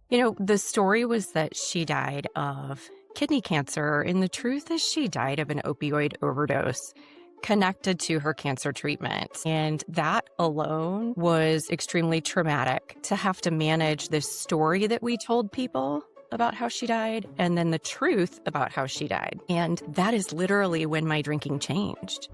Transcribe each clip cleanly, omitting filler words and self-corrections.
The story was that she died of kidney cancer, and the truth is she died of an opioid overdose connected to her cancer treatment. And that alone was extremely traumatic to have to manage this story that we told people about how she died and then the truth about how she died. And that is literally when my drinking changed.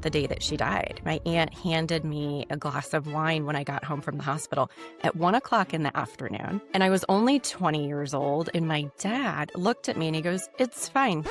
The day that she died, my aunt handed me a glass of wine when I got home from the hospital at 1 o'clock in the afternoon. And I was only 20 years old. And my dad looked at me and he goes, "It's fine."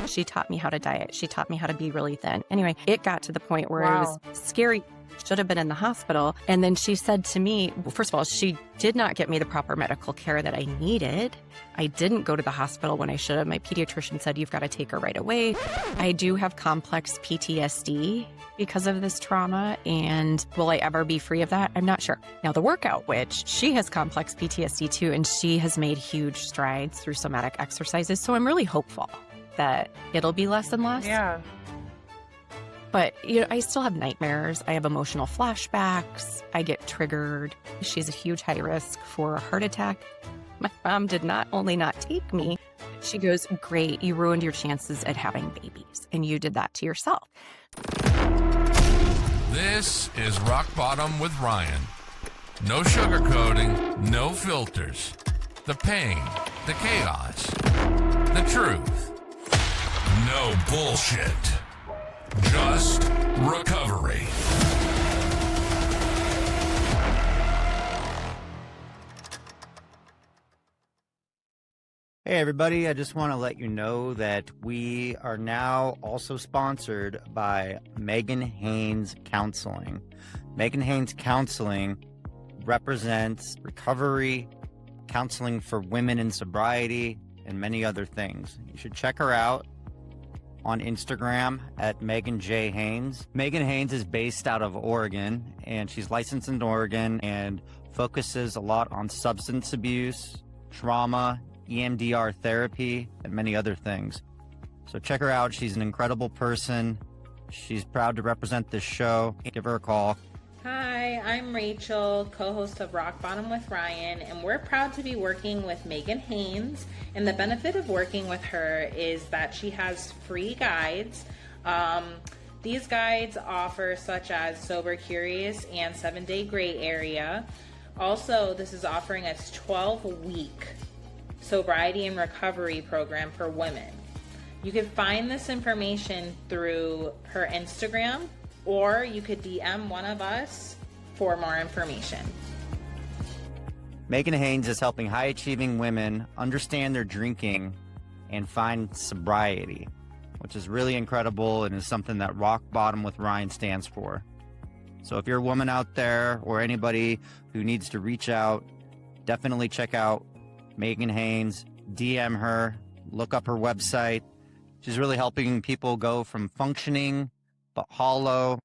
She taught me how to diet. She taught me how to be really thin. Anyway, it got to the point where it was scary. Should have been in the hospital. And then she said to me, well, first of all, she did not get me the proper medical care that I needed. I didn't go to the hospital when I should have. My pediatrician said, "You've got to take her right away." I do have complex PTSD because of this trauma. And will I ever be free of that? I'm not sure. Now, the workout witch, she has complex PTSD too, and she has made huge strides through somatic exercises. So I'm really hopeful that it'll be less and less. Yeah. But, I still have nightmares. I have emotional flashbacks. I get triggered. She's a huge high risk for a heart attack. My mom did not only not take me, she goes, "Great, you ruined your chances at having babies, and you did that to yourself." This is Rock Bottom with Ryan. No sugarcoating, no filters. The pain, the chaos, the truth. No bullshit. Just recovery. Hey everybody, I just want to let you know that we are now also sponsored by Megan Haynes Counseling. Megan Haynes Counseling represents recovery, counseling for women in sobriety, and many other things. You should check her out on Instagram at Megan J. Haynes. Megan Haynes is based out of Oregon, and she's licensed in Oregon and focuses a lot on substance abuse, trauma, EMDR therapy, and many other things. So check her out. She's an incredible person. She's proud to represent this show. Give her a call. Hi, I'm Rachel, co-host of Rock Bottom with Ryan, and we're proud to be working with Megan Haynes. And the benefit of working with her is that she has free guides. These guides offer such as Sober Curious and 7-Day Gray Area. Also, this is offering a 12-week sobriety and recovery program for women. You can find this information through her Instagram, or you could DM one of us for more information. Megan Haynes is helping high-achieving women understand their drinking and find sobriety, which is really incredible and is something that Rock Bottom with Ryan stands for. So if you're a woman out there or anybody who needs to reach out, definitely check out Megan Haynes, DM her, look up her website. She's really helping people go from functioning but hollow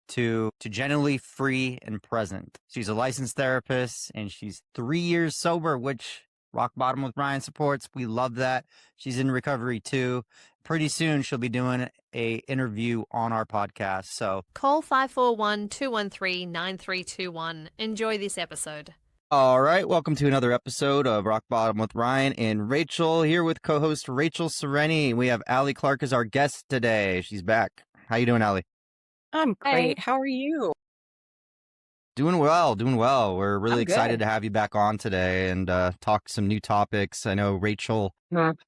to genuinely free and present. She's a licensed therapist and she's 3 years sober, which Rock Bottom with Ryan supports. We love that. She's in recovery too. Pretty soon she'll be doing a interview on our podcast. So call 541-213-9321. Enjoy this episode. All right, welcome to another episode of Rock Bottom with Ryan and Rachel, here with co-host Rachel Sereni. We have Allie Clark as our guest today. She's back. How you doing, Allie? I'm great. How are you? Doing well. We're really I'm excited good. to have you back on today and talk some new topics. I know Rachel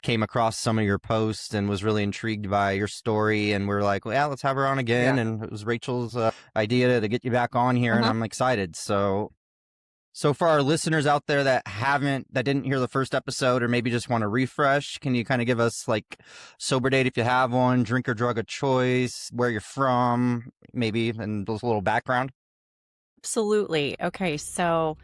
came across some of your posts and was really intrigued by your story, and we're like, well, yeah, let's have her on again. Yeah. And it was Rachel's idea to get you back on here, and I'm excited. So for our listeners out there that didn't hear the first episode or maybe just want to refresh, can you kind of give us like sober date if you have one, drink or drug of choice, where you're from, maybe, and those little background? Absolutely. Okay, so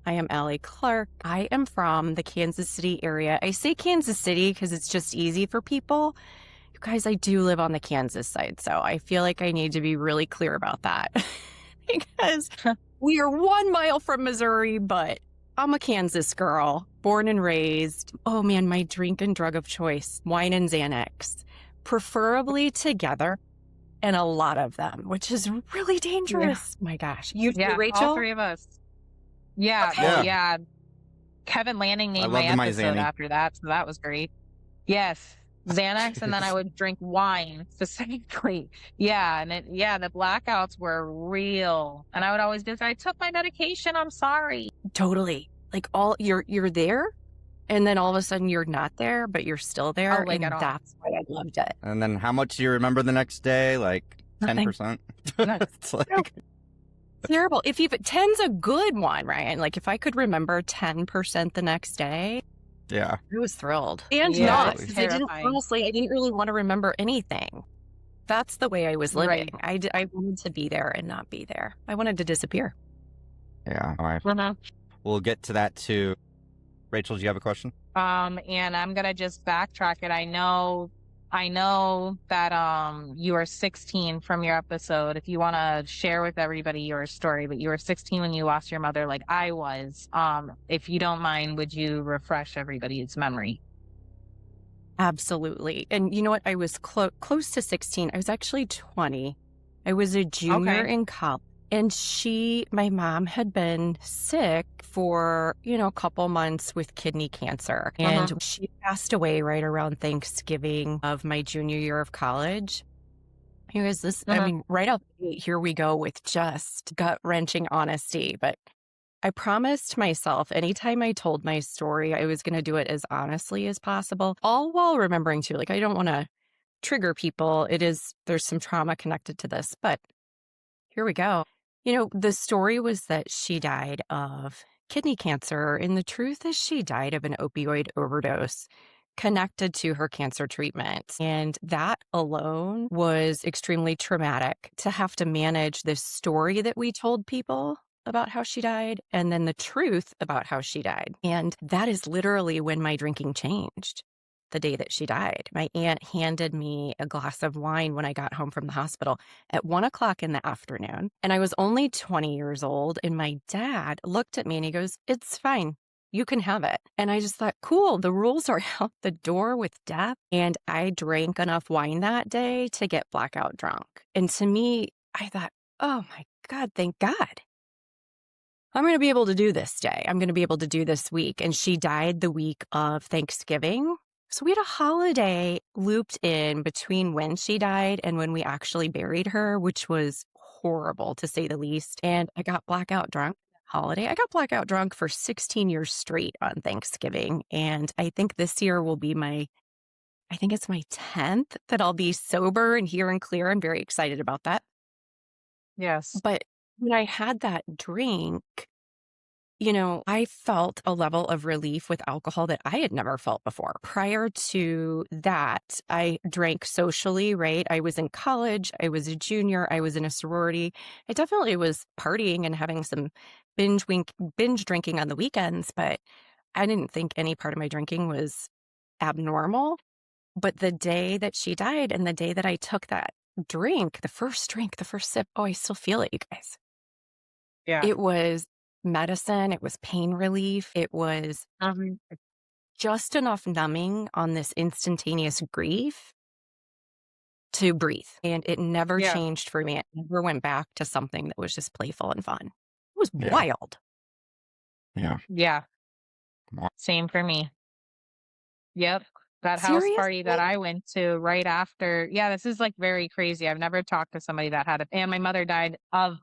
I am Allie Clark. I am from the Kansas City area. I say Kansas City because it's just easy for people. You guys, I do live on the Kansas side, so I feel like I need to be really clear about that because we are 1 mile from Missouri, but I'm a Kansas girl, born and raised. Oh man, my drink and drug of choice, wine-and-Xanax, preferably together, and a lot of them, which is really dangerous. Yeah. My gosh. You too, Rachel? All three of us. Yeah. Okay. Well, Yeah. yeah. Kevin Lanning I named my loved my episode Xanny. after that, so that was great. Yes. Xanax, and then I would drink wine specifically. Yeah, and the blackouts were real. And I would always just, I took my medication, I'm sorry. Totally. Like all you're there, and then all of a sudden you're not there, but you're still there, like and at all. that's why I loved it. And then how much do you remember the next day? Like Nothing. 10%? Nothing. It's like, No. Terrible. If even 10's a good one, Ryan. Like if I could remember 10% the next day, yeah. I was thrilled. And Yeah, not, it's because I didn't, terrifying. honestly, I didn't really want to remember anything. That's the way I was living. Right. I wanted to be there and not be there. I wanted to disappear. Yeah. All right. Uh-huh. We'll get to that too. Rachel, do you have a question? And I'm gonna just backtrack it. I know that you were 16 from your episode. If you want to share with everybody your story, but you were 16 when you lost your mother, like I was. If you don't mind, would you refresh everybody's memory? Absolutely. And you know what? I was close to 16. I was actually 20. I was a junior in college. And my mom had been sick for, a couple months with kidney cancer. And she passed away right around Thanksgiving of my junior year of college. It was this, I mean, right out the gate, here we go with just gut-wrenching honesty. But I promised myself anytime I told my story, I was going to do it as honestly as possible, all while remembering too, like, I don't want to trigger people. There's some trauma connected to this, but here we go. The story was that she died of kidney cancer, and the truth is she died of an opioid overdose connected to her cancer treatment. And that alone was extremely traumatic to have to manage this story that we told people about how she died, and then the truth about how she died. And that is literally when my drinking changed. The day that she died, my aunt handed me a glass of wine when I got home from the hospital at 1:00 in the afternoon. And I was only 20 years old. And my dad looked at me and he goes, "It's fine. You can have it." And I just thought, cool, the rules are out the door with death. And I drank enough wine that day to get blackout drunk. And to me, I thought, oh my God, thank God. I'm going to be able to do this day. I'm going to be able to do this week. And she died the week of Thanksgiving. So we had a holiday looped in between when she died and when we actually buried her, which was horrible to say the least. And I got blackout drunk that holiday. I got blackout drunk for 16 years straight on Thanksgiving. And I think this year will be I think it's my 10th that I'll be sober and here and clear. I'm very excited about that. Yes. But when I had that drink, I felt a level of relief with alcohol that I had never felt before. Prior to that, I drank socially, right? I was in college. I was a junior. I was in a sorority. I definitely was partying and having some binge drinking on the weekends, but I didn't think any part of my drinking was abnormal. But the day that she died and the day that I took that drink, the first sip, oh, I still feel it, you guys. Yeah. It was medicine. It was pain relief. It was just enough numbing on this instantaneous grief to breathe. And it never changed for me. It never went back to something that was just playful and fun. It was wild. Yeah. Yeah. Same for me. Yep. That house party that I went to right after. Yeah, this is like very crazy. I've never talked to somebody that had it. And my mother died of,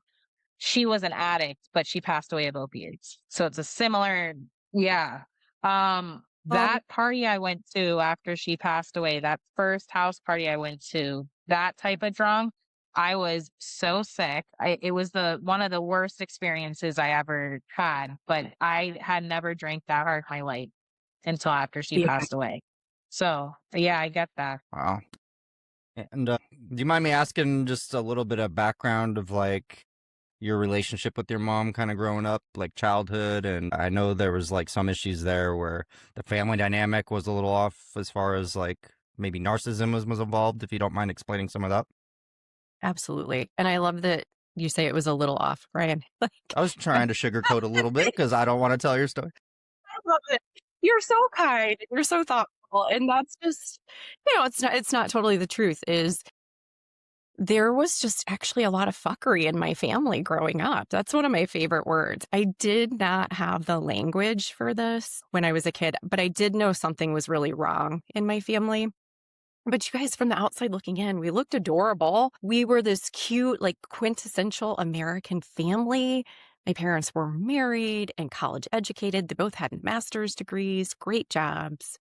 she was an addict, but she passed away of opiates. So it's a similar, that party I went to after she passed away, that first house party I went to, that type of drunk, I was so sick. It was one of the worst experiences I ever had, but I had never drank that hard in my life until after she passed away. So, yeah, I get that. Wow. And do you mind me asking just a little bit of background of like your relationship with your mom kind of growing up, like childhood? And I know there was like some issues there where the family dynamic was a little off as far as like maybe narcissism was involved, if you don't mind explaining some of that. Absolutely. And I love that you say it was a little off, Brian. I was trying to sugarcoat a little bit because I don't want to tell your story. I love it. You're so kind. You're so thoughtful. And that's just, it's not totally the truth. Is there was just actually a lot of fuckery in my family growing up. That's one of my favorite words. I did not have the language for this when I was a kid, but I did know something was really wrong in my family. But you guys, from the outside looking in, we looked adorable. We were this cute, like quintessential American family. My parents were married and college educated. They both had master's degrees, great jobs.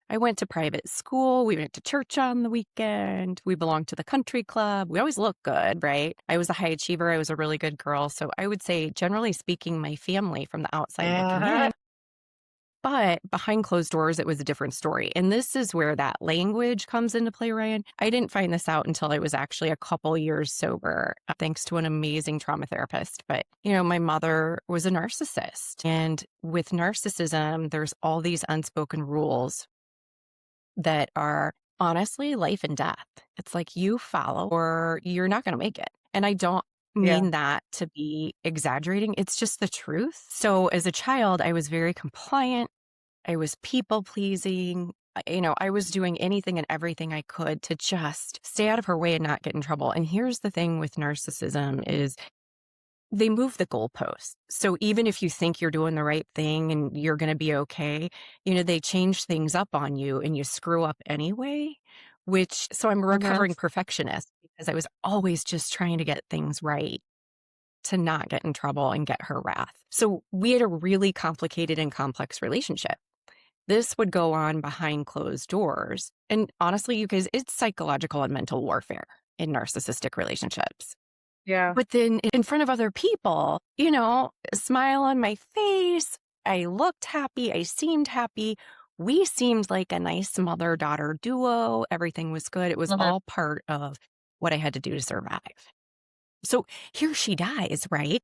I went to private school. We went to church on the weekend. We belonged to the country club. We always looked good, right? I was a high achiever. I was a really good girl. So I would say, generally speaking, my family from the outside looking in. But behind closed doors, it was a different story. And this is where that language comes into play, Ryan. I didn't find this out until I was actually a couple years sober, thanks to an amazing trauma therapist. But, my mother was a narcissist. And with narcissism, there's all these unspoken rules that are honestly life and death. It's like you follow or you're not going to make it. And I don't mean that to be exaggerating. It's just the truth. So as a child, I was very compliant. I was people pleasing. I was doing anything and everything I could to just stay out of her way and not get in trouble. And here's the thing with narcissism is they move the goalposts. So even if you think you're doing the right thing and you're going to be okay, they change things up on you and you screw up anyway, so I'm a recovering perfectionist because I was always just trying to get things right to not get in trouble and get her wrath. So we had a really complicated and complex relationship. This would go on behind closed doors. And honestly, you guys, it's psychological and mental warfare in narcissistic relationships. Yeah. But then in front of other people, a smile on my face, I looked happy, I seemed happy. We seemed like a nice mother-daughter duo. Everything was good. It was all part of what I had to do to survive. So here she dies, right?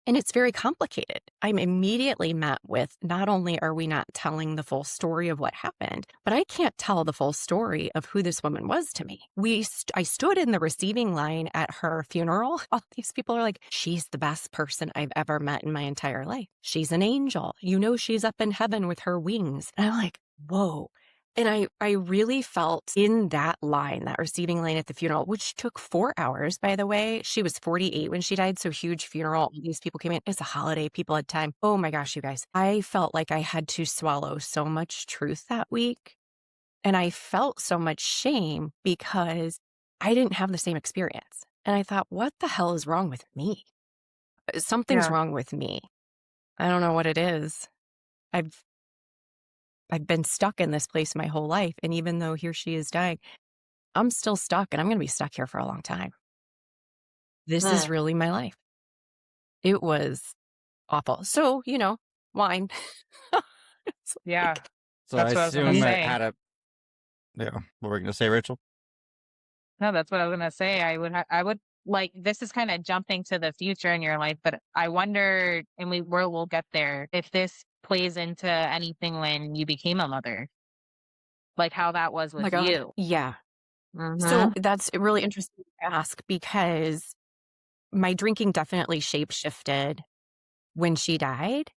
And it's very complicated. I'm immediately met with, not only are we not telling the full story of what happened, but I can't tell the full story of who this woman was to me. I stood in the receiving line at her funeral. All these people are like, she's the best person I've ever met in my entire life. She's an angel. She's up in heaven with her wings. And I'm like, whoa. And I really felt in that line, that receiving line at the funeral, which took 4 hours, by the way. She was 48 when she died, so huge funeral. All these people came in. It's a holiday. People had time. Oh my gosh, you guys. I felt like I had to swallow so much truth that week. And I felt so much shame because I didn't have the same experience. And I thought, what the hell is wrong with me? Something's wrong with me. I don't know what it is. I've been stuck in this place my whole life. And even though here she is dying, I'm still stuck and I'm going to be stuck here for a long time. This is really my life. It was awful. So, wine. Yeah. So That's I what I was gonna assume it say. had yeah. What were you going to say, Rachel? No, that's what I was going to say. I would like, this is kind of jumping to the future in your life, but I wonder, and we'll get there, if this plays into anything when you became a mother, like how that was Oh my with God. you. Yeah. So that's really interesting to ask because my drinking definitely shape shifted when she died.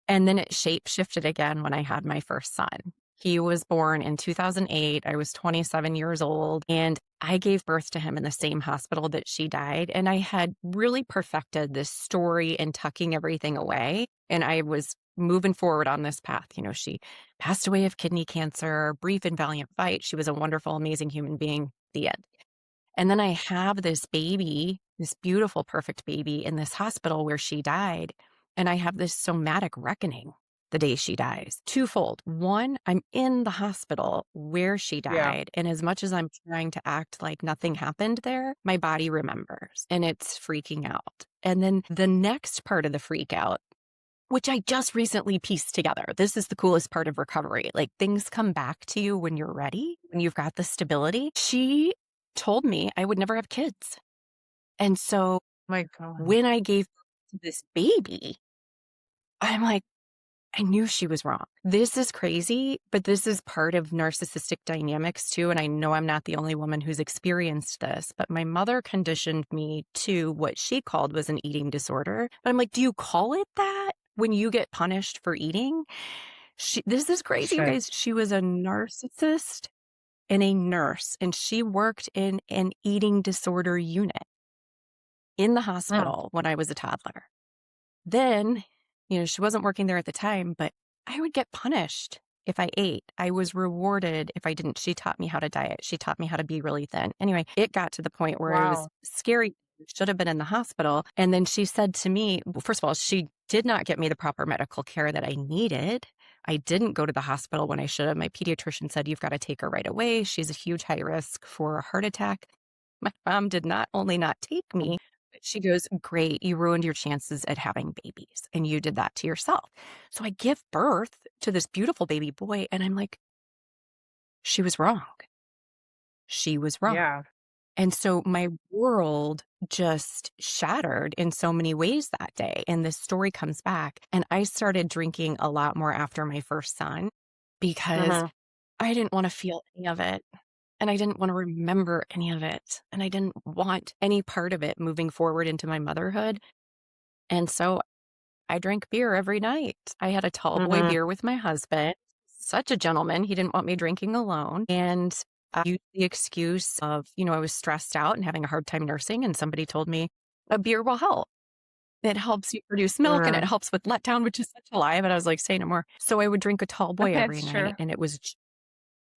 And then it shape shifted again when I had my first son. He was born in 2008. I was 27 years old and I gave birth to him in the same hospital that she died. And I had really perfected this story and tucking everything away. And I was moving forward on this path. She passed away of kidney cancer, brief and valiant fight. She was a wonderful, amazing human being. The end. And then I have this baby, this beautiful, perfect baby in this hospital where she died. And I have this somatic reckoning the day she dies. Twofold. One, I'm in the hospital where she died. And as much as I'm trying to act like nothing happened there, my body remembers and it's freaking out. And then the next part of the freak out, which I just recently pieced together. This is the coolest part of recovery. Like things come back to you when you're ready, when you've got the stability. She told me I would never have kids. And so My God. when I gave birth to this baby, I'm like, I knew she was wrong. This is crazy, but this is part of narcissistic dynamics too. And I know I'm not the only woman who's experienced this, but my mother conditioned me to what she called was an eating disorder. But I'm like, do you call it that when you get punished for eating? This is crazy, you Sure. guys. She was a narcissist and a nurse, and she worked in an eating disorder unit in the hospital when I was a toddler. Then, she wasn't working there at the time, but I would get punished if I ate. I was rewarded if I didn't. She taught me how to diet. She taught me how to be really thin. Anyway, it got to the point where it was Wow. scary. Should have been in the hospital. And then she said to me, well, first of all, she did not get me the proper medical care that I needed. I didn't go to the hospital when I should have. My pediatrician said, you've got to take her right away. She's a huge high risk for a heart attack. My mom did not only not take me, but she goes, great, you ruined your chances at having babies, and you did that to yourself. So I give birth to this beautiful baby boy, and I'm like, she was wrong. She was wrong. Yeah. And so my world just shattered in so many ways that day. And this story comes back. And I started drinking a lot more after my first son because I didn't want to feel any of it. And I didn't want to remember any of it. And I didn't want any part of it moving forward into my motherhood. And so I drank beer every night. I had a tall boy beer with my husband. Such a gentleman. He didn't want me drinking alone. And I used the excuse of, I was stressed out and having a hard time nursing. And somebody told me a beer will help. It helps you produce milk and it helps with letdown, which is such a lie. But I was like, say no more. So I would drink a tall boy every That's night. true. And it was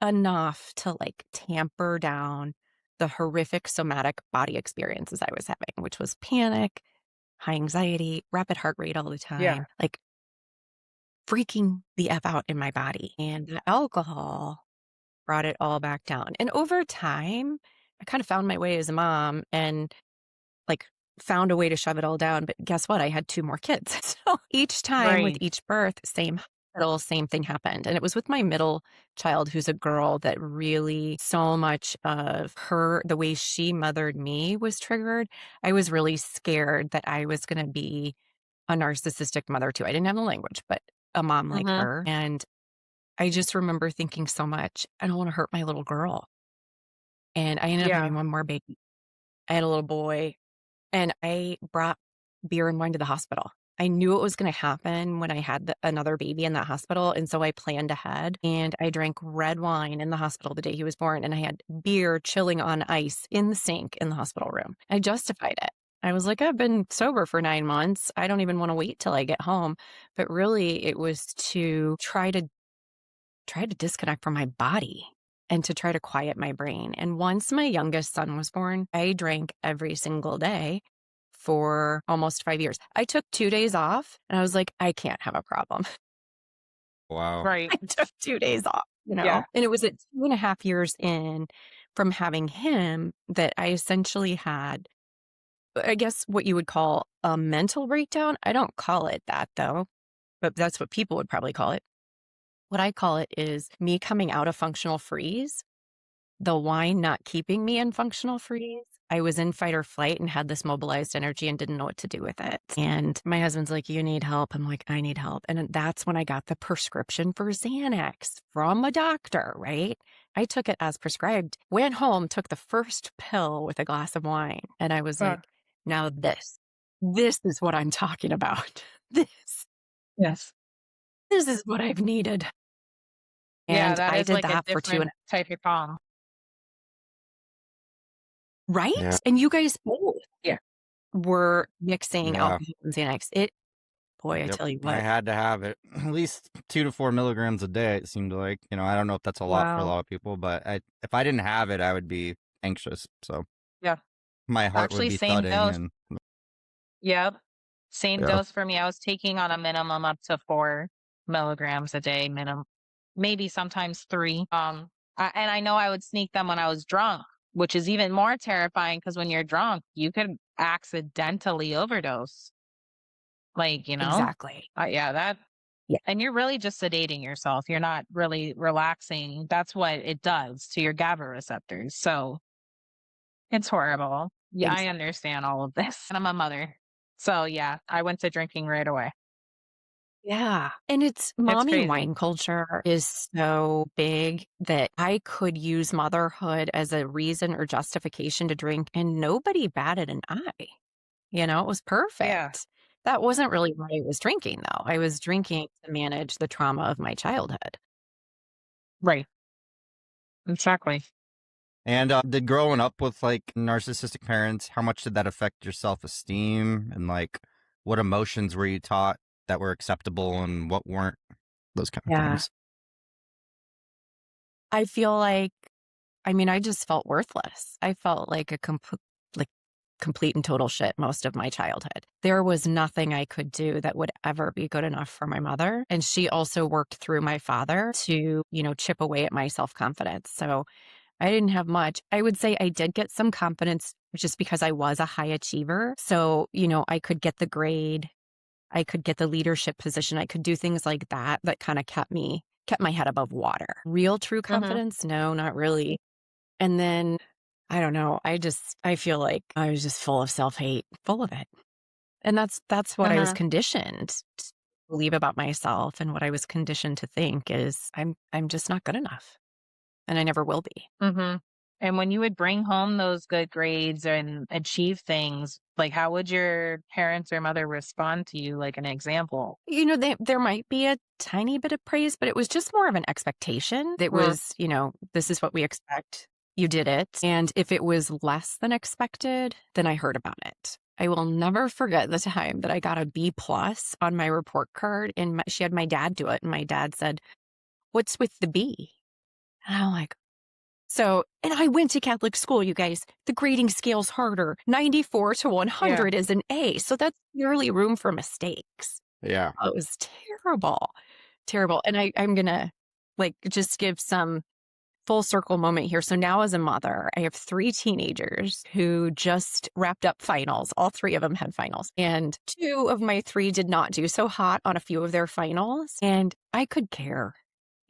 enough to tamper down the horrific somatic body experiences I was having, which was panic, high anxiety, rapid heart rate all the time, freaking the F out in my body. And the alcohol brought it all back down. And over time, I kind of found my way as a mom and found a way to shove it all down. But guess what? I had 2 more kids. So each time with each birth, same thing happened. And it was with my middle child, who's a girl, that really so much of the way she mothered me was triggered. I was really scared that I was going to be a narcissistic mother too. I didn't have the language, but a mom like her. And I just remember thinking so much, I don't want to hurt my little girl. And I ended up having one more baby. I had a little boy, and I brought beer and wine to the hospital. I knew it was going to happen when I had another baby in that hospital. And so I planned ahead, and I drank red wine in the hospital the day he was born. And I had beer chilling on ice in the sink in the hospital room. I justified it. I was like, I've been sober for 9 months. I don't even want to wait till I get home. But really, it was to try to disconnect from my body and to try to quiet my brain. And once my youngest son was born, I drank every single day for almost 5 years. I took 2 days off, and I was like, I can't have a problem. Wow. Right. I took 2 days off, Yeah. And it was at 2.5 years in from having him that I essentially had, I guess, what you would call a mental breakdown. I don't call it that, though, but that's what people would probably call it. What I call it is me coming out of functional freeze, the wine not keeping me in functional freeze. I was in fight or flight and had this mobilized energy and didn't know what to do with it. And my husband's like, you need help. I'm like, I need help. And that's when I got the prescription for Xanax from a doctor, right? I took it as prescribed, went home, took the first pill with a glass of wine. And I was like, now this is what I'm talking about. Yes. This is what I've needed. Yeah, And that I is did like a that for 2.5 different type of calm. Right? Yeah. And you guys both Yeah. were mixing Yeah. alcohol and Xanax. I Yep. tell you I what. had to have it at least 2 to 4 milligrams a day. It seemed like, I don't know if that's a lot for a Wow. lot of people, but if I didn't have it, I would be anxious. So Yeah. my heart would Actually, be same thudding, dose. and Yep. Same yeah. dose for me. I was taking on a minimum up to 4 milligrams a day, minimum, maybe sometimes 3. And I know I would sneak them when I was drunk, which is even more terrifying because when you're drunk, you could accidentally overdose. Exactly. Yeah. Yeah. And you're really just sedating yourself. You're not really relaxing. That's what it does to your GABA receptors. So it's horrible. Yeah, I understand all of this. And I'm a mother. So yeah, I went to drinking right away. Yeah. And It's mommy crazy. wine culture is so big that I could use motherhood as a reason or justification to drink, and nobody batted an eye. It was perfect. Yeah. That wasn't really why I was drinking, though. I was drinking to manage the trauma of my childhood. Right. Exactly. And did growing up with like narcissistic parents, how much did that affect your self-esteem, and like what emotions were you taught that were acceptable and what weren't? Those kind of Yeah. things. I feel like, I mean, I just felt worthless. I felt like like complete and total shit most of my childhood. There was nothing I could do that would ever be good enough for my mother. And she also worked through my father to, chip away at my self-confidence. So I didn't have much. I would say I did get some confidence just because I was a high achiever. So, I could get the grade, I could get the leadership position, I could do things like that kind of kept my head above water. Real true confidence? No, not really. And then I don't know. I feel like I was just full of self-hate, full of it. And that's what I was conditioned to believe about myself, and what I was conditioned to think is I'm just not good enough, and I never will be. And when you would bring home those good grades and achieve things, like how would your parents or mother respond to you? Like an example. There might be a tiny bit of praise, but it was just more of an expectation. It was, this is what we expect. You did it. And if it was less than expected, then I heard about it. I will never forget the time that I got a B+ on my report card, and she had my dad do it. And my dad said, "What's with the B?" And I'm like, and I went to Catholic school, you guys. The grading scale's harder. 94 to 100 is an A. So that's barely room for mistakes. Yeah. Oh, it was terrible. Terrible. And I'm going to just give some full circle moment here. So now as a mother, I have 3 teenagers who just wrapped up finals. All 3 of them had finals. And 2 of my 3 did not do so hot on a few of their finals. And I could care.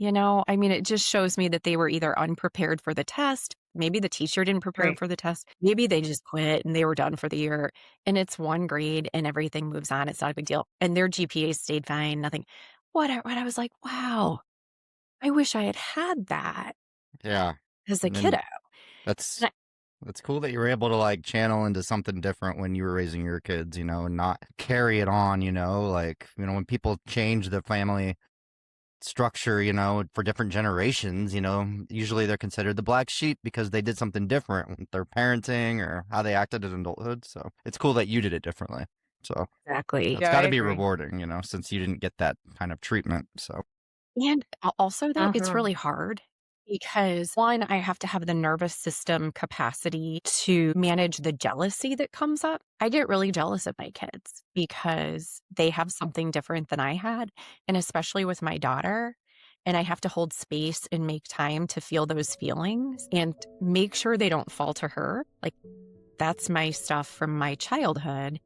It just shows me that they were either unprepared for the test. Maybe the teacher didn't prepare them for the test. Maybe they just quit and they were done for the year. And it's 1 grade and everything moves on. It's not a big deal. And their GPA stayed fine, nothing. What I was like, wow, I wish I had that. Yeah. As a kiddo. That's cool that you were able to like channel into something different when you were raising your kids, and not carry it on, when people change the family structure, for different generations, usually they're considered the black sheep because they did something different with their parenting or how they acted in adulthood. So it's cool that you did it differently. So exactly. It's got to be rewarding, since you didn't get that kind of treatment. So, and also though, it's really hard because 1, I have to have the nervous system capacity to manage the jealousy that comes up. I get really jealous of my kids because they have something different than I had, and especially with my daughter. And I have to hold space and make time to feel those feelings and make sure they don't fall to her. Like, that's my stuff from my childhood.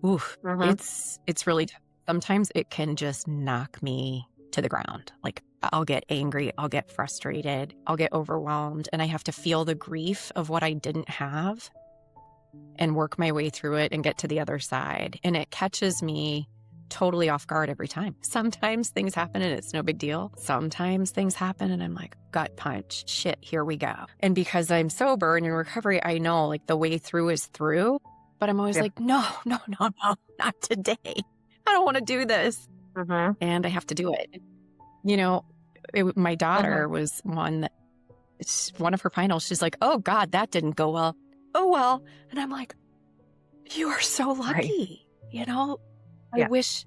Oof, it's really tough. Sometimes it can just knock me to the ground. Like, I'll get angry, I'll get frustrated, I'll get overwhelmed, and I have to feel the grief of what I didn't have and work my way through it and get to the other side. And it catches me totally off guard every time. Sometimes things happen and it's no big deal. Sometimes things happen and I'm like, gut punch, shit, here we go. And because I'm sober and in recovery, I know like the way through is through, but I'm always like, no, not today. I don't want to do this. And I have to do it. My daughter was one of her finals. She's like, oh God, that didn't go well. Oh, well. And I'm like, you are so lucky. I wish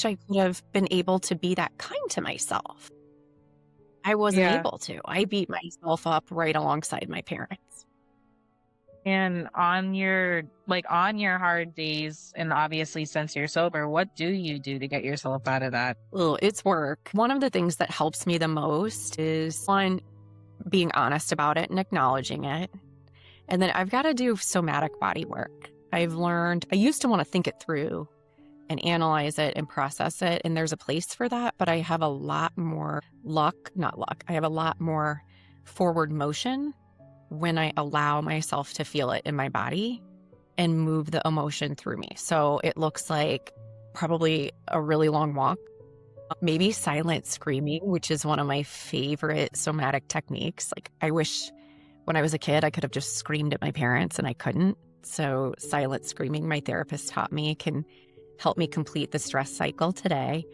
I could have been able to be that kind to myself. I wasn't able to. I beat myself up right alongside my parents. And on your hard days, and obviously since you're sober, what do you do to get yourself out of that? Well, it's work. One of the things that helps me the most is 1, being honest about it and acknowledging it. And then I've got to do somatic body work. I've learned, I used to want to think it through and analyze it and process it. And there's a place for that, but I have a lot more I have a lot more forward motion when I allow myself to feel it in my body and move the emotion through me. So it looks like probably a really long walk, maybe silent screaming, which is one of my favorite somatic techniques. Like, I wish when I was a kid, I could have just screamed at my parents and I couldn't. So silent screaming, my therapist taught me, can help me complete the stress cycle today,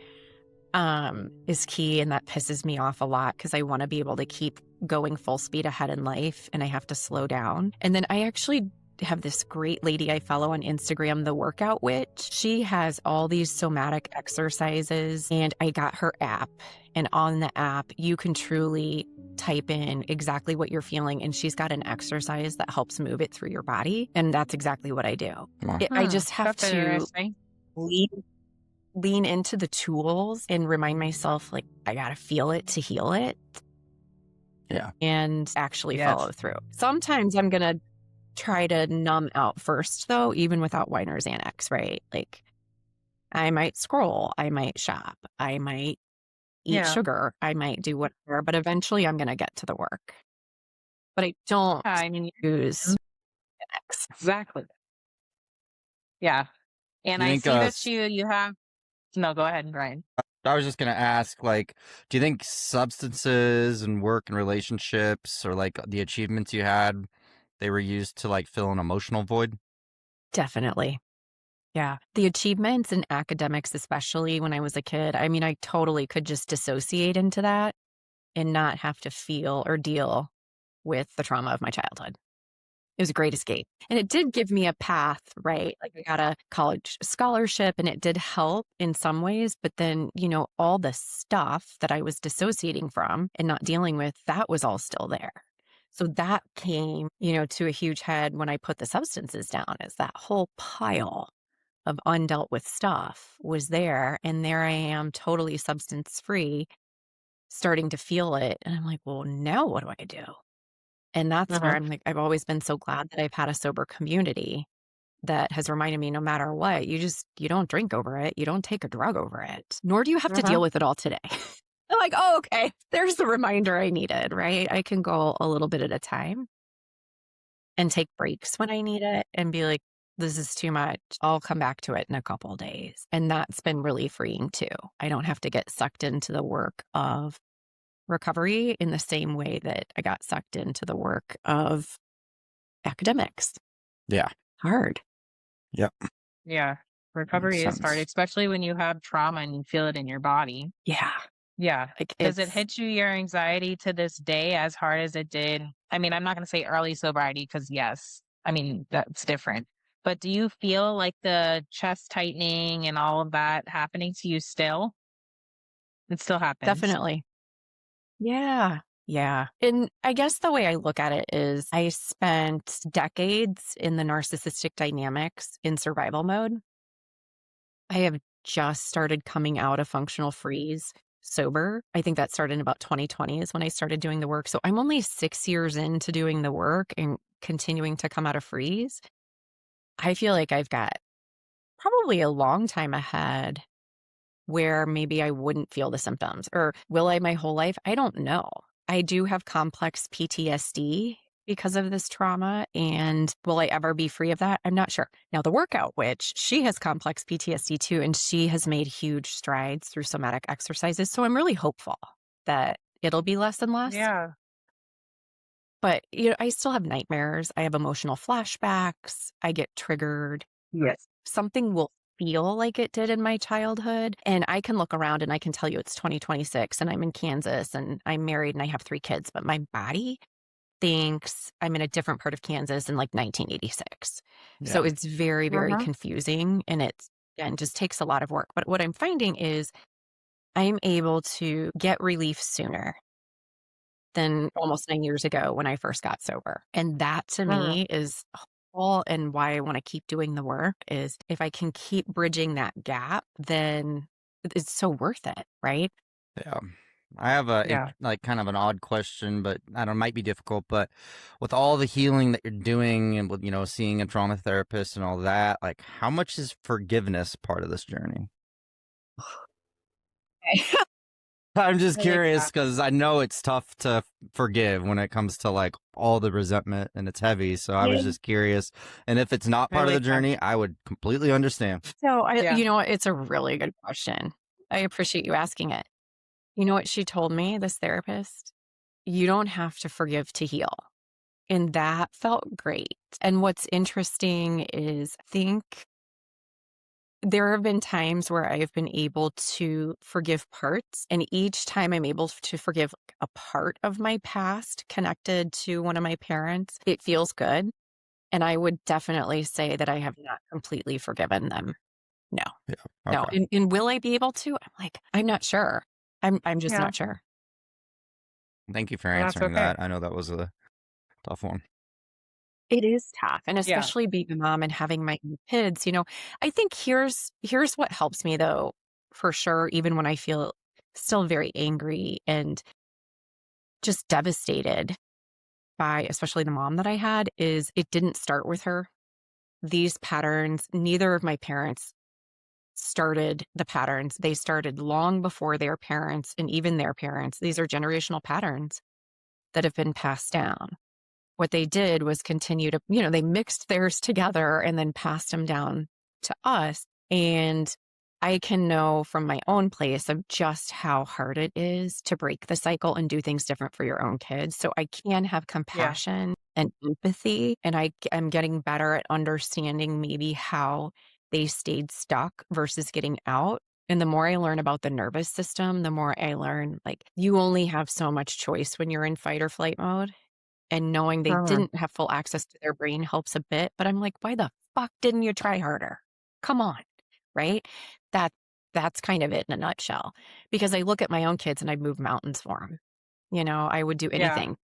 is key. And that pisses me off a lot because I want to be able to keep going full speed ahead in life and I have to slow down. And then I actually have this great lady I follow on Instagram, the Workout Witch. She has all these somatic exercises, and I got her app. And on the app, you can truly type in exactly what you're feeling, and she's got an exercise that helps move it through your body. And that's exactly what I do. Wow. I just have That's to interesting. lean into the tools and remind myself, like, I got to feel it to heal it. Yeah. And actually Yes. follow through. Sometimes I'm going to try to numb out first, though, even without wine or Xanax, right? Like, I might scroll, I might shop, I might eat Yeah. sugar, I might do whatever, but eventually I'm going to get to the work. But I don't Yeah, I mean, use Xanax. exactly. Yeah. And You I think, see that you have, no, go ahead, Brian. I was just going to ask, like, do you think substances and work and relationships or like the achievements you had, they were used to like fill an emotional void? Definitely. Yeah. The achievements in academics, especially when I was a kid, I mean, I totally could just dissociate into that and not have to feel or deal with the trauma of my childhood. It was a great escape. And it did give me a path, right? Like, I got a college scholarship and it did help in some ways. But then, all the stuff that I was dissociating from and not dealing with, that was all still there. So that came, to a huge head when I put the substances down, is that whole pile of undealt with stuff was there. And there I am, totally substance free, starting to feel it. And I'm like, well, now what do I do? And that's where I'm like, I've always been so glad that I've had a sober community that has reminded me, no matter what, you don't drink over it. You don't take a drug over it, nor do you have to deal with it all today. I'm like, oh, okay, there's the reminder I needed, right? I can go a little bit at a time and take breaks when I need it and be like, this is too much. I'll come back to it in a couple of days. And that's been really freeing too. I don't have to get sucked into the work of recovery in the same way that I got sucked into the work of academics. Yeah. Hard. Yep. Yeah. Recovery is hard, Sounds- especially when you have trauma and you feel it in your body. Yeah. Yeah. Like, Does it it's hit you, your anxiety to this day, as hard as it did? I mean, I'm not going to say early sobriety because, yes, I mean, that's different. But do you feel like the chest tightening and all of that happening to you still? It still happens. definitely. Yeah. Yeah. And I guess the way I look at it is I spent decades in the narcissistic dynamics in survival mode. I have just started coming out of functional freeze sober. I think that started in about 2020 is when I started doing the work. So I'm only 6 years into doing the work and continuing to come out of freeze. I feel like I've got probably a long time ahead where maybe I wouldn't feel the symptoms, or will I my whole life? I don't know. I do have complex PTSD because of this trauma, and will I ever be free of that? I'm not sure. Now, the Workout Witch, she has complex PTSD too, and she has made huge strides through somatic exercises. So I'm really hopeful that it'll be less and less. Yeah. But I still have nightmares. I have emotional flashbacks. I get triggered. Yes. Something will feel like it did in my childhood. And I can look around and I can tell you it's 2026 and I'm in Kansas and I'm married and I have 3 kids, but my body thinks I'm in a different part of Kansas in like 1986. So Yeah. it's very, very confusing. And again, just takes a lot of work. But what I'm finding is I'm able to get relief sooner than almost 9 years ago when I first got sober. And that to me is all, and why I want to keep doing the work is if I can keep bridging that gap, then it's so worth it, right? Yeah. I have Yeah. like kind of an odd question, but I don't know, it might be difficult, but with all the healing that you're doing and with, seeing a trauma therapist and all that, like how much is forgiveness part of this journey? I'm just I like curious that. because I know it's tough to forgive when it comes to like all the resentment and it's heavy. So I was just curious. And if it's not I part of the like that. journey, I would completely understand. So Yeah. you know what? It's a really good question. I appreciate you asking it. You know what she told me, this therapist? You don't have to forgive to heal. And that felt great. And what's interesting is, I think There have been times where I've been able to forgive parts, and each time I'm able to forgive a part of my past connected to one of my parents, it feels good. And I would definitely say that I have not completely forgiven them. No, Yeah. no. Okay. And will I be able to? I'm like, I'm not sure. I'm just Yeah. not sure. Thank you for Well, that's answering okay. that. I know that was a tough one. It is tough, and Yeah. especially being a mom and having my own kids, I think here's what helps me though, for sure, even when I feel still very angry and just devastated by especially the mom that I had, is it didn't start with her. These patterns, neither of my parents started the patterns. They started long before their parents and even their parents. These are generational patterns that have been passed down. What they did was continue to, they mixed theirs together and then passed them down to us. And I can know from my own place of just how hard it is to break the cycle and do things different for your own kids. So I can have compassion and empathy, and I am getting better at understanding maybe how they stayed stuck versus getting out. And the more I learn about the nervous system, the more I learn, like, you only have so much choice when you're in fight or flight mode. And knowing they didn't have full access to their brain helps a bit. But I'm like, why the fuck didn't you try harder? Come on, right? That that's kind of it in a nutshell. Because I look at my own kids and I'd move mountains for them. I would do Yeah. anything.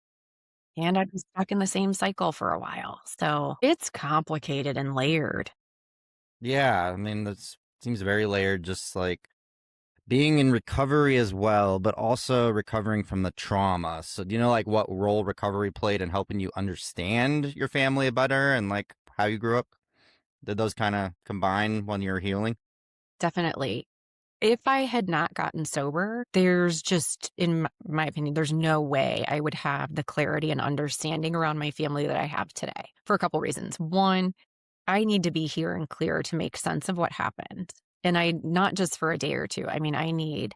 And I'd be stuck in the same cycle for a while. So it's complicated and layered. Yeah, I mean, that seems very layered, just like being in recovery as well, but also recovering from the trauma. So do you know like what role recovery played in helping you understand your family better and like how you grew up? Did those kind of combine when you were healing? Definitely. If I had not gotten sober, there's just, in my opinion, there's no way I would have the clarity and understanding around my family that I have today, for a couple reasons. One, I need to be here and clear to make sense of what happened. And not just for a day or two. I mean, I need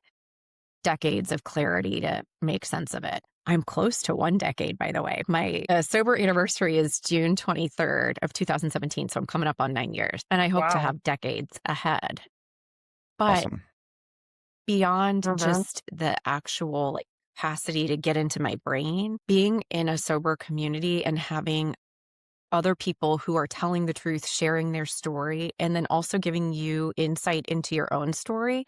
decades of clarity to make sense of it. I'm close to 1 decade, by the way. My sober anniversary is June 23rd of 2017. So I'm coming up on 9 years, and I hope to Wow. have decades ahead. But Awesome. beyond just the actual capacity to get into my brain, being in a sober community and having other people who are telling the truth, sharing their story, and then also giving you insight into your own story,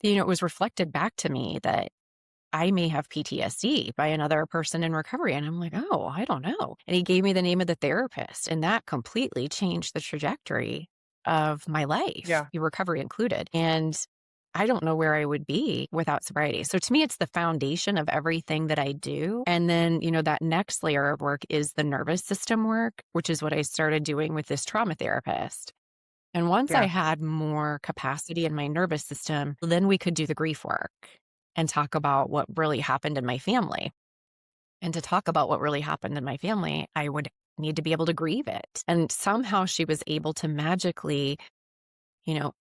it was reflected back to me that I may have PTSD by another person in recovery. And I'm like, oh, I don't know. And he gave me the name of the therapist, and that completely changed the trajectory of my life, Yeah. the recovery included. And I don't know where I would be without sobriety. So to me, it's the foundation of everything that I do. And then, that next layer of work is the nervous system work, which is what I started doing with this trauma therapist. And once I Yeah. had more capacity in my nervous system, then we could do the grief work and talk about what really happened in my family. And to talk about what really happened in my family, I would need to be able to grieve it. And somehow she was able to magically,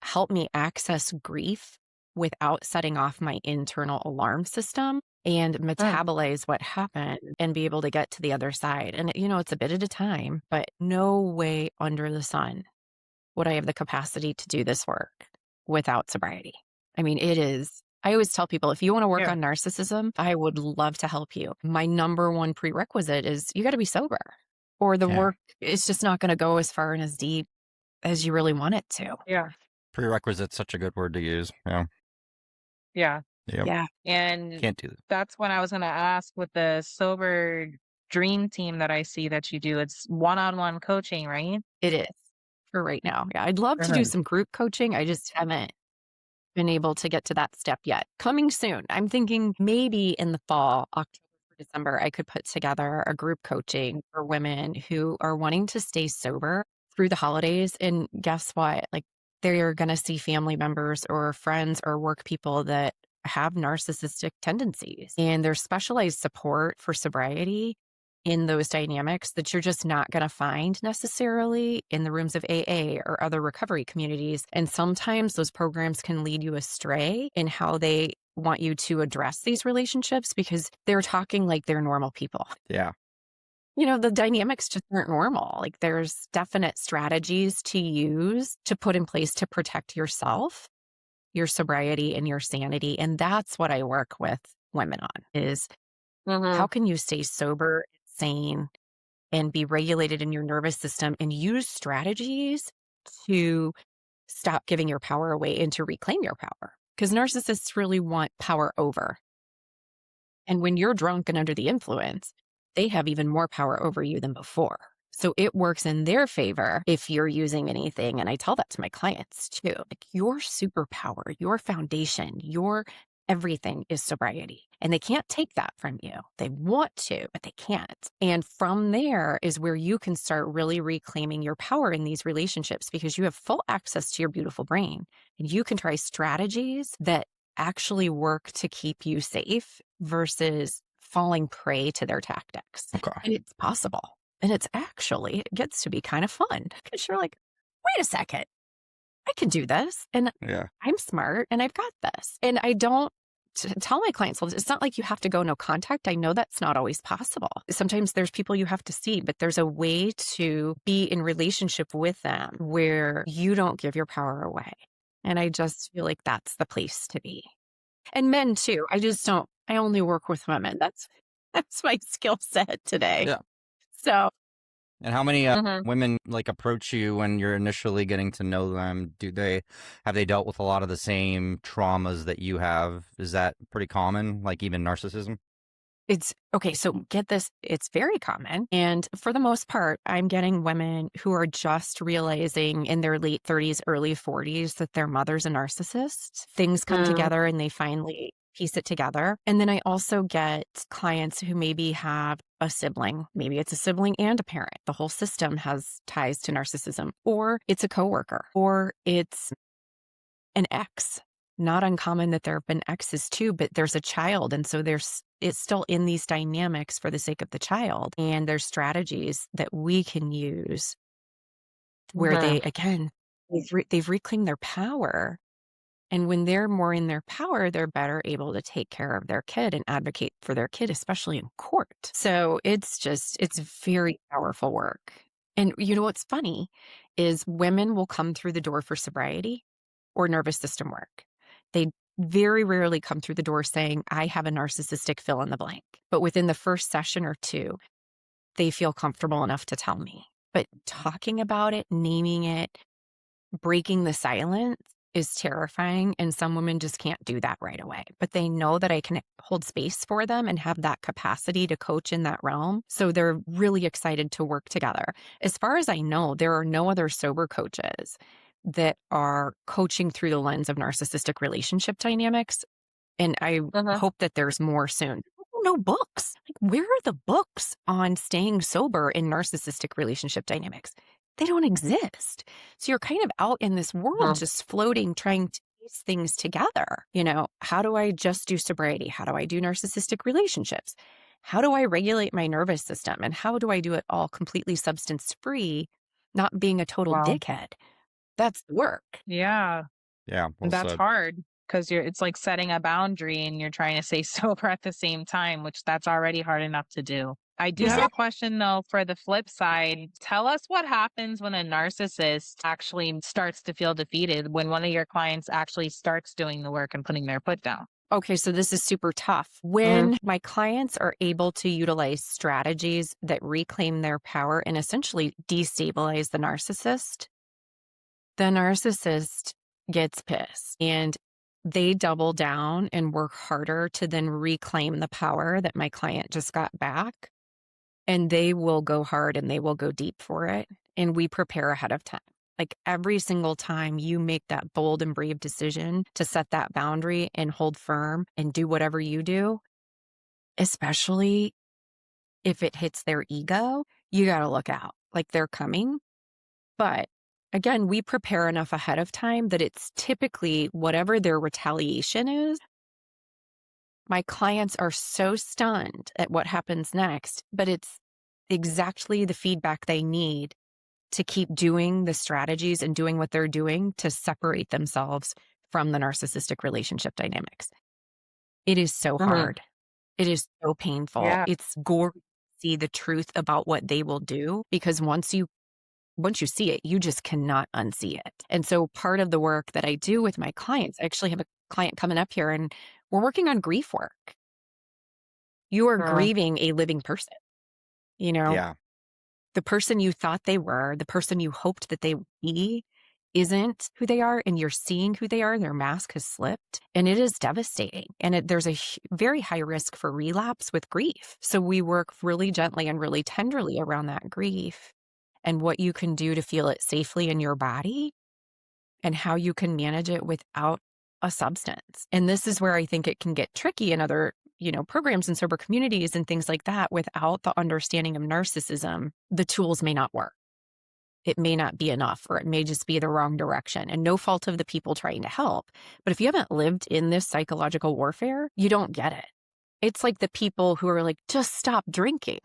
help me access grief without setting off my internal alarm system and metabolize what happened and be able to get to the other side. And, it's a bit at a time, but no way under the sun would I have the capacity to do this work without sobriety. I mean, it is. I always tell people, if you want to work Yeah. on narcissism, I would love to help you. My number one prerequisite is you got to be sober, or the Yeah. work is just not going to go as far and as deep as you really want it to. Yeah. Prerequisite's such a good word to use. Yeah. Yeah. Yep. Yeah, And Can't do that. that's when I was going to ask, with the sober dream team that I see that you do, it's one-on-one coaching, right? it is for right now. Yeah, I'd love to do some group coaching. I just haven't been able to get to that step yet. Coming soon. I'm thinking maybe in the fall, October or December, I could put together a group coaching for women who are wanting to stay sober through the holidays. And guess what? Like, they're going to see family members or friends or work people that have narcissistic tendencies, and there's specialized support for sobriety in those dynamics that you're just not going to find necessarily in the rooms of AA or other recovery communities. And sometimes those programs can lead you astray in how they want you to address these relationships, because they're talking like they're normal people. Yeah. the dynamics just aren't normal. Like there's definite strategies to use to put in place to protect yourself, your sobriety and your sanity. And that's what I work with women on is how can you stay sober, sane, and be regulated in your nervous system and use strategies to stop giving your power away and to reclaim your power. Because narcissists really want power over. And when you're drunk and under the influence, they have even more power over you than before. So it works in their favor if you're using anything. And I tell that to my clients too. Like your superpower, your foundation, your everything is sobriety. And they can't take that from you. They want to, but they can't. And from there is where you can start really reclaiming your power in these relationships because you have full access to your beautiful brain. And you can try strategies that actually work to keep you safe versus falling prey to their tactics. Okay. And it's possible. And it gets to be kind of fun because you're like, wait a second, I can do this. And I'm smart and I've got this. And I don't tell my clients, well, it's not like you have to go no contact. I know that's not always possible. Sometimes there's people you have to see, but there's a way to be in relationship with them where you don't give your power away. And I just feel like that's the place to be. And men too. I only work with women. That's my skill set today. Yeah. So. And how many women approach you when you're initially getting to know them? Have they dealt with a lot of the same traumas that you have? Is that pretty common? Like even narcissism? It's okay. So get this. It's very common. And for the most part, I'm getting women who are just realizing in their late 30s, early 40s that their mother's a narcissist. Things come together and they finally piece it together. And then I also get clients who maybe have a sibling. Maybe it's a sibling and a parent. The whole system has ties to narcissism. Or it's a coworker. Or it's an ex. Not uncommon that there have been exes too, but there's a child. And so it's still in these dynamics for the sake of the child. And there's strategies that we can use where they, again, they've reclaimed their power. And when they're more in their power, they're better able to take care of their kid and advocate for their kid, especially in court. So it's very powerful work. And what's funny is women will come through the door for sobriety or nervous system work. They very rarely come through the door saying, I have a narcissistic fill in the blank. But within the first session or two, they feel comfortable enough to tell me. But talking about it, naming it, breaking the silence is terrifying. And some women just can't do that right away. But they know that I can hold space for them and have that capacity to coach in that realm. So they're really excited to work together. As far as I know, there are no other sober coaches that are coaching through the lens of narcissistic relationship dynamics. And I hope that there's more soon. No books. Where are the books on staying sober in narcissistic relationship dynamics? They don't exist. So you're kind of out in this world just floating, trying to piece things together. How do I just do sobriety? How do I do narcissistic relationships? How do I regulate my nervous system? And how do I do it all completely substance free, not being a total dickhead? That's the work. Yeah. Yeah. Well, that's hard because it's like setting a boundary and you're trying to stay sober at the same time, which that's already hard enough to do. I do have a question though for the flip side. Tell us what happens when a narcissist actually starts to feel defeated, when one of your clients actually starts doing the work and putting their foot down. Okay, so this is super tough. When my clients are able to utilize strategies that reclaim their power and essentially destabilize the narcissist gets pissed and they double down and work harder to then reclaim the power that my client just got back. And they will go hard and they will go deep for it. And we prepare ahead of time. Like every single time you make that bold and brave decision to set that boundary and hold firm and do whatever you do, especially if it hits their ego, you got to look out. Like they're coming. But again, we prepare enough ahead of time that it's typically whatever their retaliation is. My clients are so stunned at what happens next, but it's exactly the feedback they need to keep doing the strategies and doing what they're doing to separate themselves from the narcissistic relationship dynamics. It is so hard. It is so painful. Yeah. It's gory to see the truth about what they will do, because once you see it, you just cannot unsee it. And so part of the work that I do with my clients, I actually have a client coming up here and we're working on grief work. You are grieving a living person, you know? Yeah. The person you thought they were, the person you hoped that they would be, isn't who they are, and you're seeing who they are. Their mask has slipped, and it is devastating. And there's a very high risk for relapse with grief. So we work really gently and really tenderly around that grief and what you can do to feel it safely in your body and how you can manage it without a substance. And this is where I think it can get tricky in other programs and sober communities and things like that. Without the understanding of narcissism, the tools may not work. It may not be enough, or it may just be the wrong direction, and no fault of the people trying to help. But if you haven't lived in this psychological warfare, you don't get it. It's like the people who are like, just stop drinking.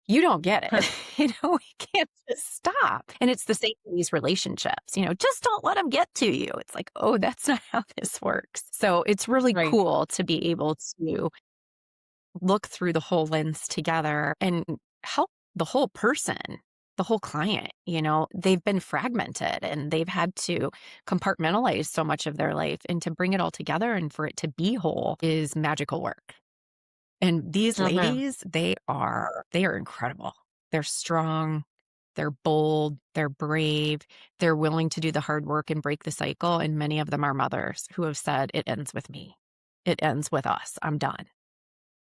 You don't get it. We can't just stop. And it's the same in these relationships, just don't let them get to you. It's like, oh, that's not how this works. So it's really cool to be able to look through the whole lens together and help the whole person, the whole client. They've been fragmented and they've had to compartmentalize so much of their life, and to bring it all together and for it to be whole is magical work. And these ladies, they are incredible. They're strong, they're bold, they're brave, they're willing to do the hard work and break the cycle. And many of them are mothers who have said, it ends with me. It ends with us. I'm done.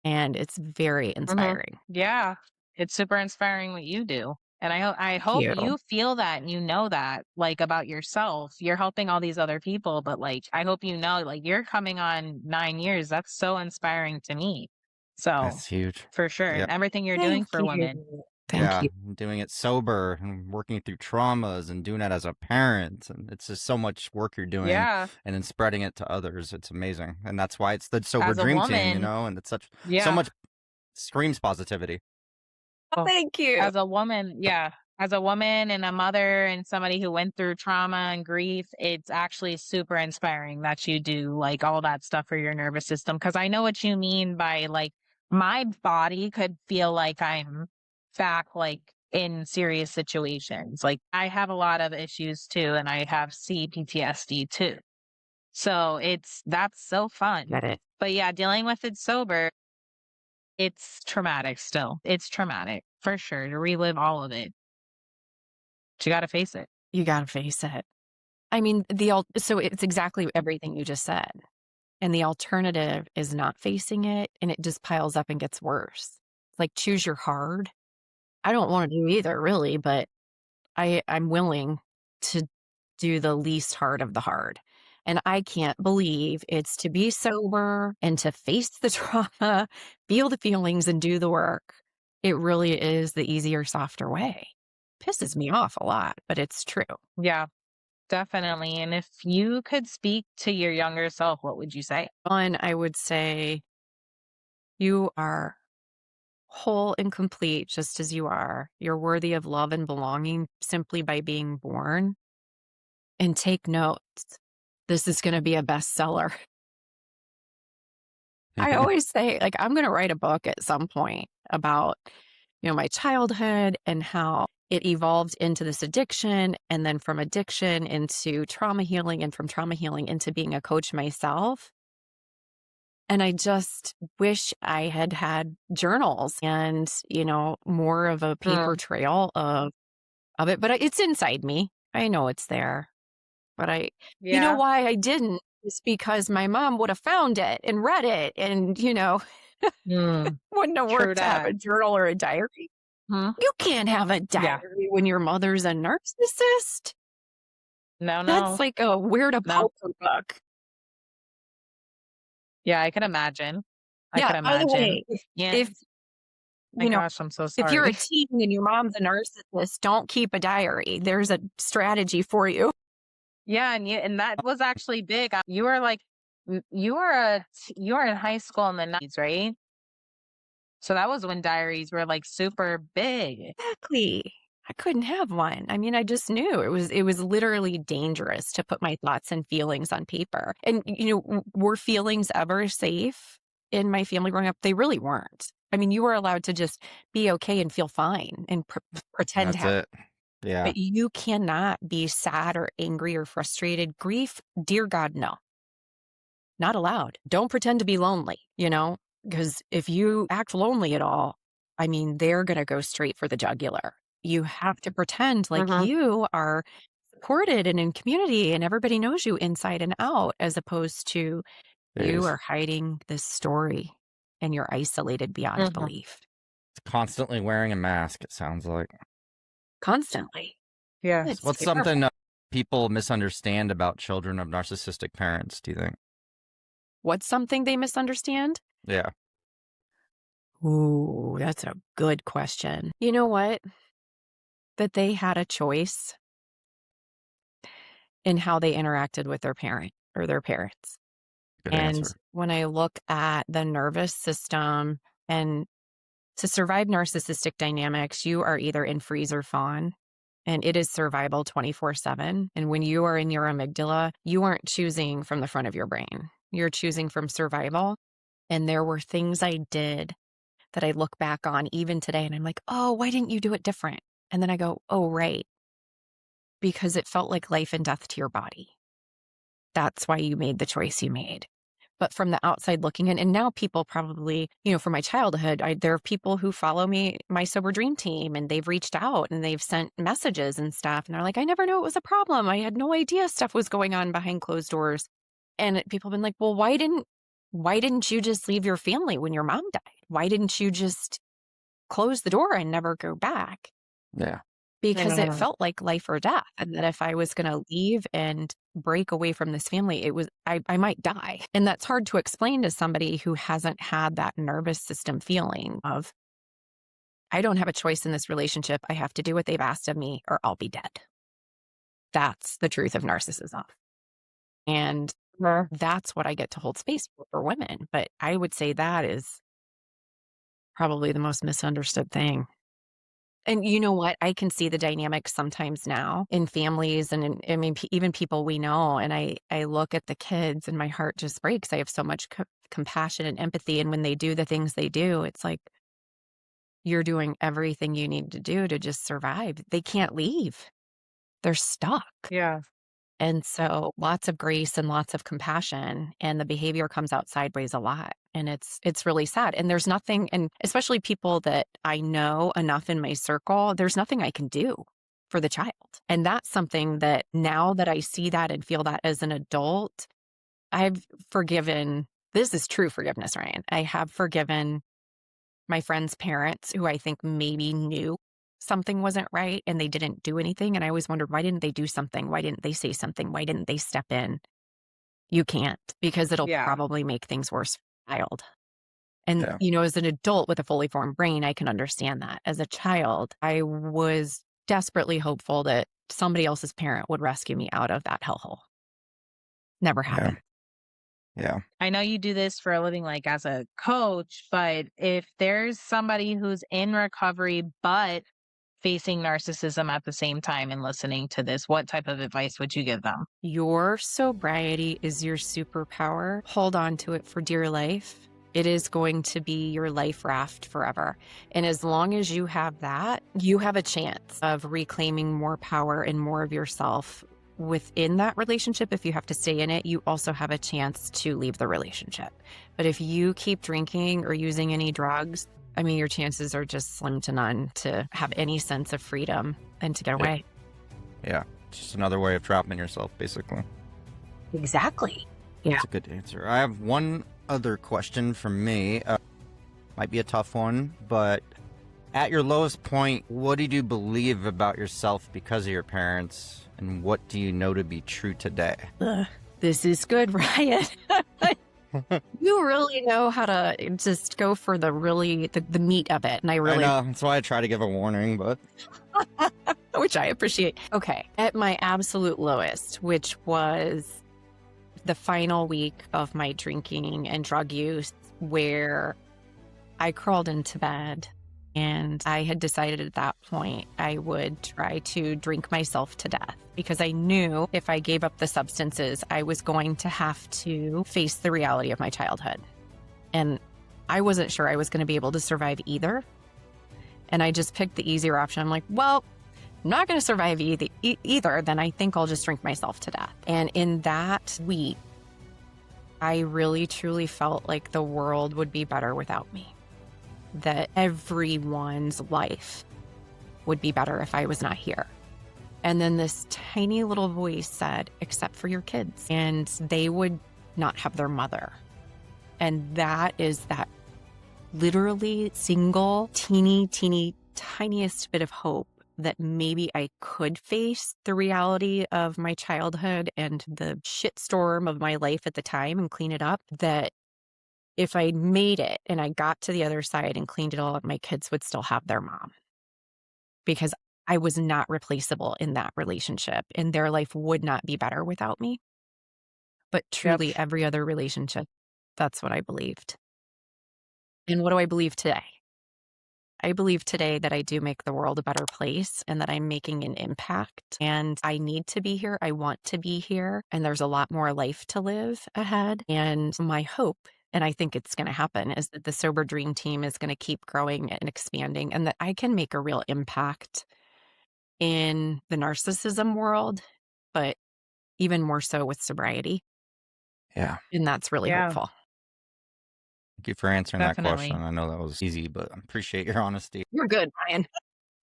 And it's very inspiring. Yeah, it's super inspiring what you do. And I hope you feel that and you know that, like, about yourself. You're helping all these other people, but like, I hope you're coming on 9 years. That's so inspiring to me. So That's huge. for sure. Yep. And everything you're doing for women. Thank you. Doing it sober and working through traumas and doing that as a parent. And it's just so much work you're doing. Yeah. And then spreading it to others. It's amazing. And that's why it's the sober As a dream team, woman, and it's yeah. so much screams positivity. Oh, thank you. As a woman, as a woman and a mother and somebody who went through trauma and grief, it's actually super inspiring that you do like all that stuff for your nervous system. Because I know what you mean by like, my body could feel like I'm back like in serious situations. Like I have a lot of issues too, and I have CPTSD too. So that's so fun. Get it. But yeah, dealing with it sober, it's traumatic still. It's traumatic for sure to relive all of it. But you got to face it. You got to face it. I mean, so it's exactly everything you just said. And the alternative is not facing it, and it just piles up and gets worse. It's like, choose your hard. I don't want to do either, really, but I'm willing to do the least hard of the hard. And I can't believe it's to be sober and to face the trauma, feel the feelings, and do the work. It really is the easier, softer way. Pisses me off a lot, but it's true. Yeah, definitely. And if you could speak to your younger self, what would you say? One, I would say you are whole and complete just as you are. You're worthy of love and belonging simply by being born. And take notes. This is going to be a bestseller. I always say, like, I'm going to write a book at some point about, my childhood and how it evolved into this addiction, and then from addiction into trauma healing, and from trauma healing into being a coach myself. And I just wish I had had journals and, more of a paper trail of it. But it's inside me. I know it's there. But you know why I didn't? It's because my mom would have found it and read it and, wouldn't have worked to have a journal or a diary. You can't have a diary when your mother's a narcissist. No. That's like a weird poker book. Yeah, I can imagine. I can by the imagine. way, if gosh, I'm so sorry. if you're a teen and your mom's a narcissist, don't keep a diary. There's a strategy for you. Yeah, and that was actually big. You were like, you were in high school in the 90s, right? So that was when diaries were like super big. Exactly. I couldn't have one. I mean, I just knew it was literally dangerous to put my thoughts and feelings on paper. And, were feelings ever safe in my family growing up? They really weren't. I mean, you are allowed to just be okay and feel fine and pretend That's happy. it. Yeah. But you cannot be sad or angry or frustrated. Grief, dear God, no. Not allowed. Don't pretend to be lonely, because if you act lonely at all, I mean, they're going to go straight for the jugular. You have to pretend like you are supported and in community and everybody knows you inside and out, as opposed to you Jeez. are hiding this story and you're isolated beyond belief. It's constantly wearing a mask, it sounds like. Constantly. Yeah. It's What's terrible. something people misunderstand about children of narcissistic parents, do you think? What's something they misunderstand? Yeah. Ooh, that's a good question. You know what? That they had a choice in how they interacted with their parent or their parents. Good And answer. when I look at the nervous system and to survive narcissistic dynamics, you are either in freeze or fawn, and it is survival 24/7. And when you are in your amygdala, you aren't choosing from the front of your brain. You're choosing from survival. And there were things I did that I look back on even today, and I'm like, oh, why didn't you do it different? And then I go, oh, right. Because it felt like life and death to your body. That's why you made the choice you made. But from the outside looking in, and now people probably, from my childhood, there are people who follow me, my Sober Dream team, and they've reached out and they've sent messages and stuff. And they're like, I never knew it was a problem. I had no idea stuff was going on behind closed doors. And people have been like, well, why didn't you just leave your family when your mom died? Why didn't you just close the door and never go back? Yeah. Because it felt like life or death. And that if I was going to leave and break away from this family, I might die. And that's hard to explain to somebody who hasn't had that nervous system feeling of, I don't have a choice in this relationship. I have to do what they've asked of me or I'll be dead. That's the truth of narcissism. And that's what I get to hold space for women. But I would say that is probably the most misunderstood thing. And you know what? I can see the dynamics sometimes now in families and even people we know. And I look at the kids and my heart just breaks. I have so much compassion and empathy. And when they do the things they do, it's like you're doing everything you need to do to just survive. They can't leave. They're stuck. Yeah. And so lots of grace and lots of compassion, and the behavior comes out sideways a lot. And it's really sad. And there's nothing, and especially people that I know enough in my circle, there's nothing I can do for the child. And that's something that now that I see that and feel that as an adult, I've forgiven. This is true forgiveness, Ryan. I have forgiven my friends' parents who I think maybe knew something wasn't right and they didn't do anything. And I always wondered, why didn't they do something? Why didn't they say something? Why didn't they step in? You can't, because it'll probably make things worse for the child. And, as an adult with a fully formed brain, I can understand that. As a child, I was desperately hopeful that somebody else's parent would rescue me out of that hellhole. Never happened. Yeah. I know you do this for a living, like as a coach, but if there's somebody who's in recovery, but facing narcissism at the same time and listening to this, what type of advice would you give them? Your sobriety is your superpower. Hold on to it for dear life. It is going to be your life raft forever. And as long as you have that, you have a chance of reclaiming more power and more of yourself within that relationship. If you have to stay in it, you also have a chance to leave the relationship. But if you keep drinking or using any drugs, your chances are just slim to none to have any sense of freedom and to get away. Yeah. Just another way of trapping yourself, basically. Exactly. Yeah. That's a good answer. I have one other question from me. Might be a tough one, but at your lowest point, what did you believe about yourself because of your parents? And what do you know to be true today? This is good, Ryan. You really know how to just go for the meat of it. And I know. That's why I try to give a warning, but. Which I appreciate. Okay. At my absolute lowest, which was the final week of my drinking and drug use, where I crawled into bed and I had decided at that point I would try to drink myself to death, because I knew if I gave up the substances, I was going to have to face the reality of my childhood. And I wasn't sure I was going to be able to survive either. And I just picked the easier option. I'm like, well, I'm not going to survive either. Then I think I'll just drink myself to death. And in that week, I really, truly felt like the world would be better without me. That everyone's life would be better if I was not here. And then this tiny little voice said, except for your kids. And they would not have their mother. And that is that literally single, teeny, tiniest bit of hope that maybe I could face the reality of my childhood and the shitstorm of my life at the time and clean it up. That if I made it and I got to the other side and cleaned it all up, my kids would still have their mom. Because I was not replaceable in that relationship and their life would not be better without me. But truly, every other relationship, that's what I believed. And what do I believe today? I believe today that I do make the world a better place and that I'm making an impact. And I need to be here. I want to be here. And there's a lot more life to live ahead. And my hope, and I think it's going to happen, is that the Sober Dream Team is going to keep growing and expanding and that I can make a real impact in the narcissism world, but even more so with sobriety. Yeah. And that's really hopeful. Thank you for answering that Definitely. question. I know that was easy, but I appreciate your honesty. You're good, Ryan.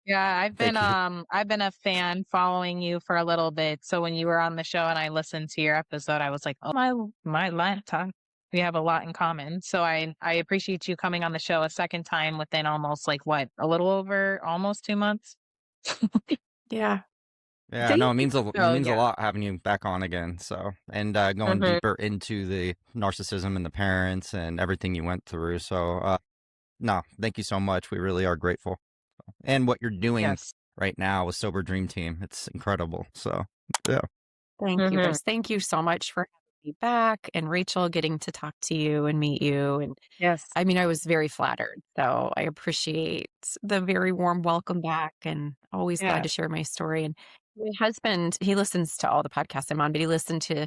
Yeah, I've Thank been you. I've been a fan following you for a little bit. So when you were on the show and I listened to your episode, I was like, oh my laptop. We have a lot in common. So I appreciate you coming on the show a second time within almost like what, a little over almost 2 months. Yeah. Yeah, no, it means a Oh, a yeah. lot having you back on again. So, and going Mhm. deeper into the narcissism and the parents and everything you went through. So, no, thank you so much. We really are grateful. And what you're doing Yes. right now with Sober Dream Team, it's incredible. So, yeah. Thank you, Mhm. guys. Thank you so much for having me back. And Rachel, getting to talk to you and meet you. And Yes. I mean, I was very flattered. So I appreciate the very warm welcome back and always glad to Yes. share my story. And my husband, he listens to all the podcasts I'm on, but he listened to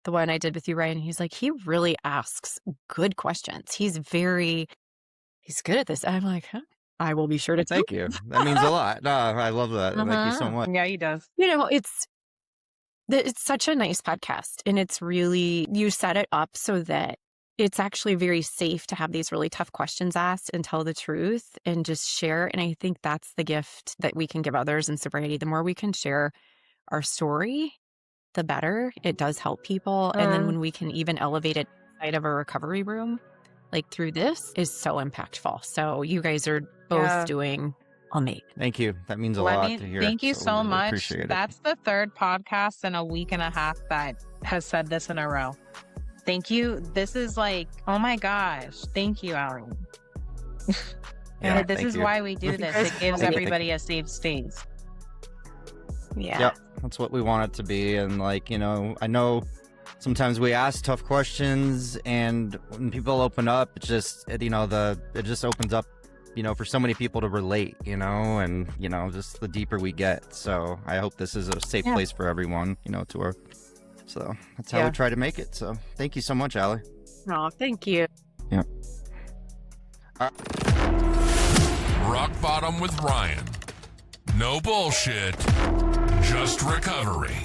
the one I did with you, Ryan. He's like, he really asks good questions. He's good at this. I'm like, huh? I will be sure to Thank you. That means a lot. No, I love that. Thank you so much. Yeah, he does. You know, it's such a nice podcast, and it's really, you set it up so that it's actually very safe to have these really tough questions asked and tell the truth and just share. And I think that's the gift that we can give others in sobriety. The more we can share our story, the better. It does help people. And then when we can even elevate it outside of a recovery room, like through this, is so impactful. So you guys are both Yeah. doing amazing. Thank you. That means a Let lot me to hear. thank you we so really much. Appreciate it. That's the third podcast in a week and a half that has said this in a row. Thank you. This is like, oh my gosh. Thank you, Allie. Yeah, This thank is you. why we do this. It gives Thank you. everybody a safe space. Yeah. Yep, that's what we want it to be. And like, you know, I know sometimes we ask tough questions, and when people open up, it just opens up, you know, for so many people to relate, you know, and you know, just the deeper we get. So I hope this is a safe place for everyone, you know, so that's how we try to make it. So thank you so much, Allie. Oh, thank you. Yeah. Rock Bottom with Ryan. No bullshit, just recovery.